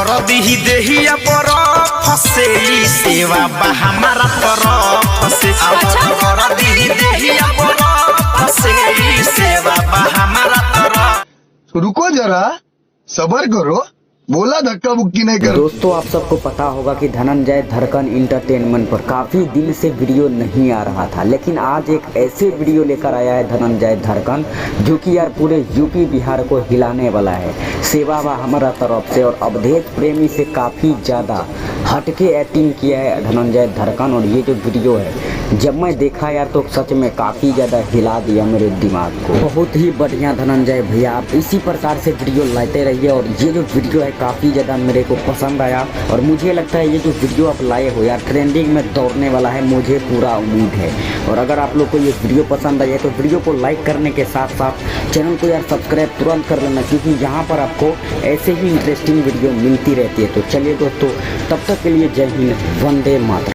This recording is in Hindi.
कर दी देहिया बरफ से सेवा बा हमारा तरफ से कर दी देहिया बरफ से सेवा बा हमारा तरफ। रुको जरा सबर करो, बोला धक्का मुक्की नहीं कर। दोस्तों आप सबको पता होगा कि धनंजय धड़कन इंटरटेनमेंट पर काफी दिन से वीडियो नहीं आ रहा था, लेकिन आज एक ऐसे वीडियो लेकर आया है धनंजय धड़कन जो कि यार पूरे यूपी बिहार को हिलाने वाला है। सेवा बा हमारा तरफ से और अवधेश प्रेमी से काफी ज्यादा हटके एक्टिंग किया है धनंजय धड़कन। और ये जो वीडियो है जब मैं देखा यार तो सच में काफी ज्यादा हिला दिया मेरे दिमाग को। बहुत ही बढ़िया धनंजय भैया, आप इसी प्रकार से वीडियो लाते रहिए। और ये जो वीडियो है काफी ज्यादा मेरे को पसंद आया और मुझे लगता है ये जो वीडियो आप लाए हो यार ट्रेंडिंग में दौड़ने वाला है, मुझे पूरा उम्मीद है। और अगर आप लोग को ये वीडियो पसंद आई है तो वीडियो को लाइक करने के साथ साथ चैनल को यार सब्सक्राइब तुरंत कर लेना, क्योंकि यहाँ पर आपको ऐसे ही इंटरेस्टिंग वीडियो मिलती रहती है। तो चलिए दोस्तों, तब तक के लिए जय हिंद, वंदे मातरम।